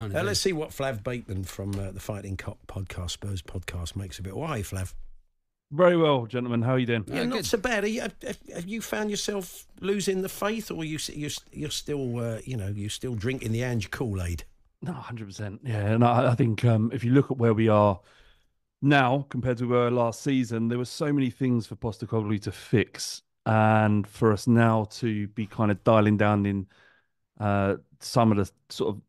Let's see what Flav Bateman from the Fighting Cock podcast, Spurs podcast, makes of it. Why, Flav? Very well, gentlemen. How are you doing? Yeah, not so bad. Have you found yourself losing the faith, or you're still, you're still drinking the Ange Kool-Aid? No, 100%. Yeah, and I think if you look at where we are now compared to where we were last season, there were so many things for Postecoglou to fix, and for us now to be kind of dialing down in some of the sort of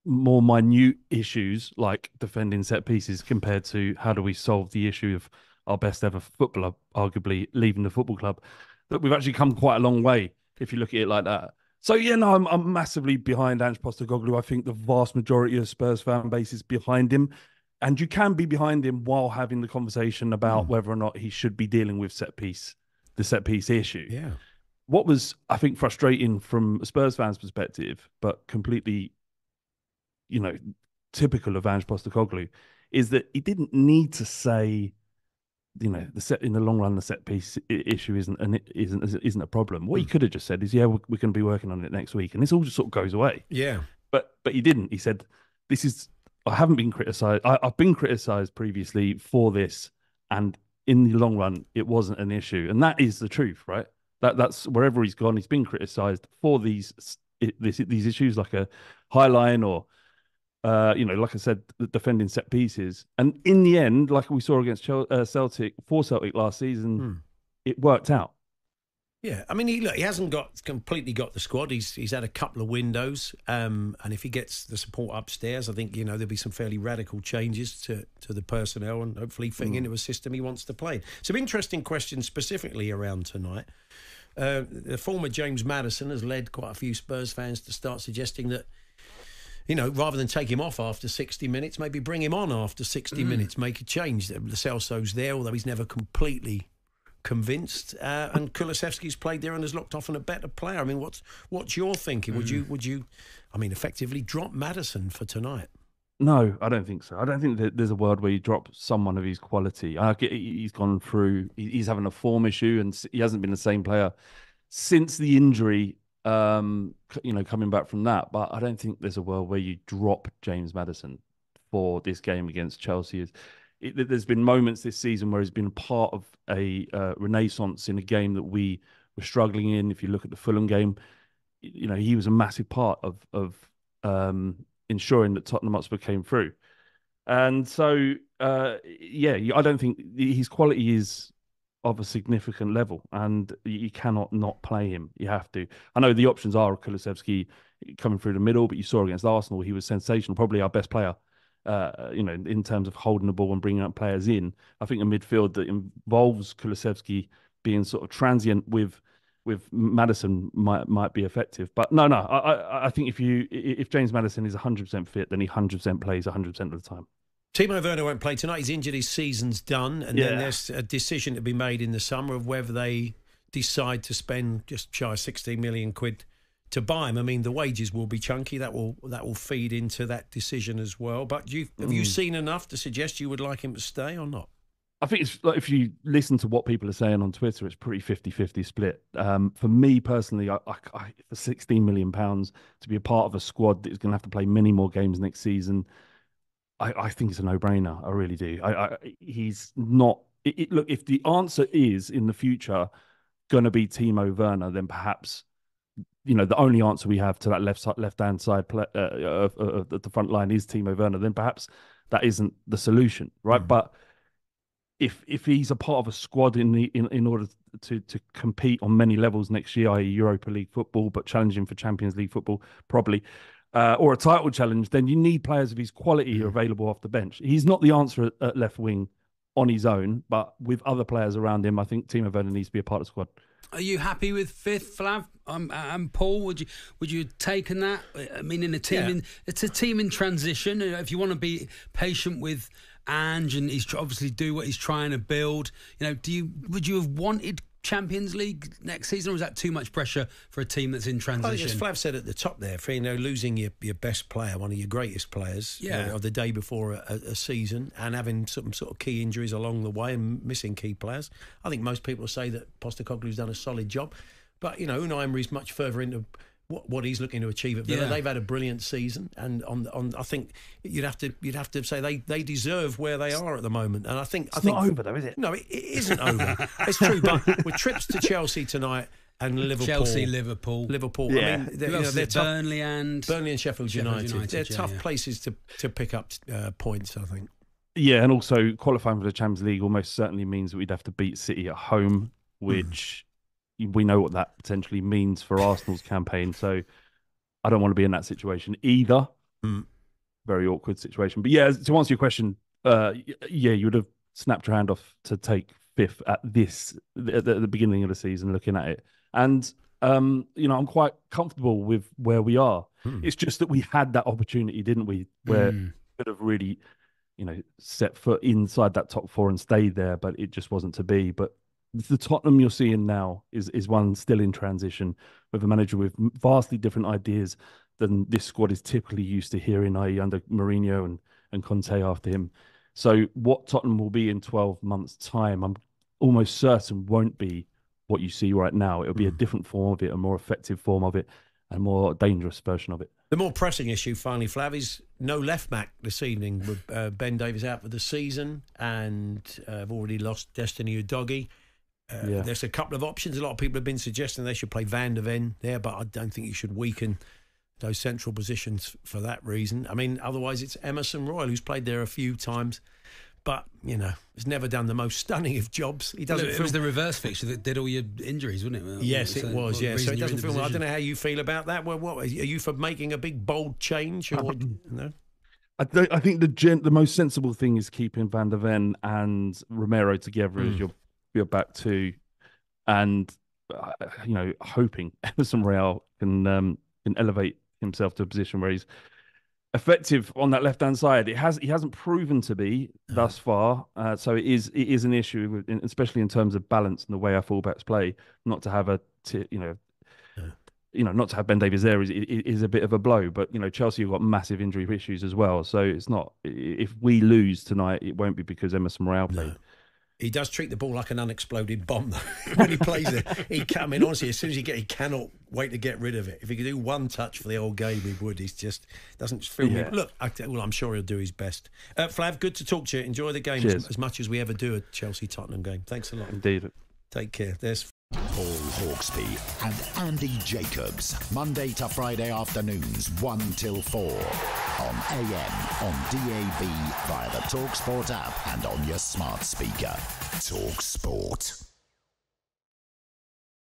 more minute issues like defending set pieces compared to how do we solve the issue of our best ever footballer arguably leaving the football club, that we've actually come quite a long way if you look at it like that. So yeah, no, I'm massively behind Ange Postecoglou. I think the vast majority of Spurs fan base is behind him, and you can be behind him while having the conversation about whether or not he should be dealing with the set piece issue. Yeah. What was, I think, frustrating from a Spurs fan's perspective, but completely, typical of Ange Postecoglou, is that he didn't need to say, in the long run, the set piece issue isn't a problem. What he could have just said is, yeah, we're going to be working on it next week, and this all just sort of goes away. Yeah. But he didn't. He said, I haven't been criticised. I've been criticised previously for this, and in the long run, it wasn't an issue, and that is the truth, right? That's wherever he's gone, he's been criticised for these issues, like a high line or. Like I said, defending set pieces. And in the end, like we saw against Celtic last season, it worked out. Yeah, I mean, he hasn't completely got the squad. He's had a couple of windows, and if he gets the support upstairs, I think there'll be some fairly radical changes to the personnel, and hopefully fitting into a system he wants to play. Some interesting questions specifically around tonight. The former James Maddison has led quite a few Spurs fans to start suggesting that, rather than take him off after 60 minutes, maybe bring him on after 60 minutes, make a change. Lo Celso's there, although he's never completely convinced. And Kulusevski's played there and has looked often a better player. I mean, what's your thinking? Would you, effectively drop Maddison for tonight? No, I don't think so. I don't think that there's a world where you drop someone of his quality. He's gone through, he's having a form issue, and he hasn't been the same player since the injury. Coming back from that, but I don't think there's a world where you drop James Maddison for this game against Chelsea. There's been moments this season where he's been part of a renaissance in a game that we were struggling in. If you look at the Fulham game, he was a massive part of ensuring that Tottenham Hotspur came through. And so, I don't think his quality is of a significant level, and you cannot not play him. You have to. I know the options are Kulusevski coming through the middle, but you saw against Arsenal, he was sensational, probably our best player, in terms of holding the ball and bringing up players in. I think a midfield that involves Kulusevski being sort of transient with Maddison might be effective. But no, I think if James Maddison is 100% fit, then he 100% plays 100% of the time. Timo Werner won't play tonight. He's injured. His season's done. And then there's a decision to be made in the summer of whether they decide to spend just shy of 16 million quid to buy him. I mean, the wages will be chunky. That will feed into that decision as well. But have you seen enough to suggest you would like him to stay or not? I think it's like, if you listen to what people are saying on Twitter, it's pretty 50-50 split. For me personally, I for £16 million to be a part of a squad that is going to have to play many more games next season, I think it's a no-brainer. I really do. He's not. Look, if the answer is in the future going to be Timo Werner, then perhaps the only answer we have to that left-hand side of the front line is Timo Werner. Then perhaps that isn't the solution, right? But if he's a part of a squad in order to compete on many levels next year, i.e. Europa League football, but challenging for Champions League football, probably. Or a title challenge, then you need players of his quality who are available off the bench. He's not the answer at left wing on his own, but with other players around him, I think Timo Werner needs to be a part of the squad. Are you happy with fifth, Flav? And Paul, would you have taken that? I mean, in a team, it's a team in transition. If you want to be patient with Ange, and he's obviously do what he's trying to build, would you have wanted Champions League next season, or is that too much pressure for a team that's in transition? As Flav said at the top there, for losing your best player, one of your greatest players, of the day before a season, and having some sort of key injuries along the way and missing key players, I think most people say that Postecoglou's done a solid job. But Unai Emery's much further into what he's looking to achieve at Villa. They've had a brilliant season, and I think you'd have to say they deserve where they are at the moment. And I think it's not over though, is it? No, it isn't over. It's true, but with trips to Chelsea tonight and Liverpool, Liverpool. Yeah. I mean, they're tough. Burnley and Sheffield United. They're tough places to pick up points, I think. Yeah, and also qualifying for the Champions League almost certainly means that we'd have to beat City at home, which we know what that potentially means for Arsenal's campaign. So I don't want to be in that situation either. Very awkward situation. But yeah, to answer your question, you would have snapped your hand off to take fifth at the beginning of the season, looking at it. And I'm quite comfortable with where we are. It's just that we had that opportunity, didn't we? Where we could have really, set foot inside that top four and stayed there, but it just wasn't to be. But the Tottenham you're seeing now is one still in transition, with a manager with vastly different ideas than this squad is typically used to hearing, i.e. under Mourinho and Conte after him. So what Tottenham will be in 12 months' time, I'm almost certain won't be what you see right now. It'll be a different form of it, a more effective form of it, and a more dangerous version of it. The more pressing issue, finally, Flav, is no left back this evening, with Ben Davies out for the season, and I've already lost Destiny Udogie. There's a couple of options. A lot of people have been suggesting they should play Van der Ven there, but I don't think you should weaken those central positions for that reason. I mean, otherwise it's Emerson Royal, who's played there a few times, but has never done the most stunning of jobs. He doesn't. It was the reverse fixture that did all your injuries, wasn't it? Yes, it was. Yeah, so it doesn't feel. I don't know how you feel about that. Well, what are you for making a big bold change or no? I think the most sensible thing is keeping Van der Ven and Romero together as your back two, and hoping Emerson Royal can elevate himself to a position where he's effective on that left hand side. He hasn't proven to be thus far, so it is an issue, especially in terms of balance and the way our fullbacks play. Not to have not to have Ben Davies there is a bit of a blow. But Chelsea have got massive injury issues as well, so it's not. If we lose tonight, it won't be because Emerson Royal played. No. He does treat the ball like an unexploded bomb, though. When he plays it, honestly, as soon as he cannot wait to get rid of it. If he could do one touch for the old game, he would. He's just doesn't feel me. Look, I'm sure he'll do his best. Flav, good to talk to you. Enjoy the game as much as we ever do a Chelsea-Tottenham game. Thanks a lot. Indeed. Take care. There's Paul Hawksby and Andy Jacobs, Monday to Friday afternoons 1 till 4 on AM, on DAB, via the talkSPORT app and on your smart speaker. talkSPORT.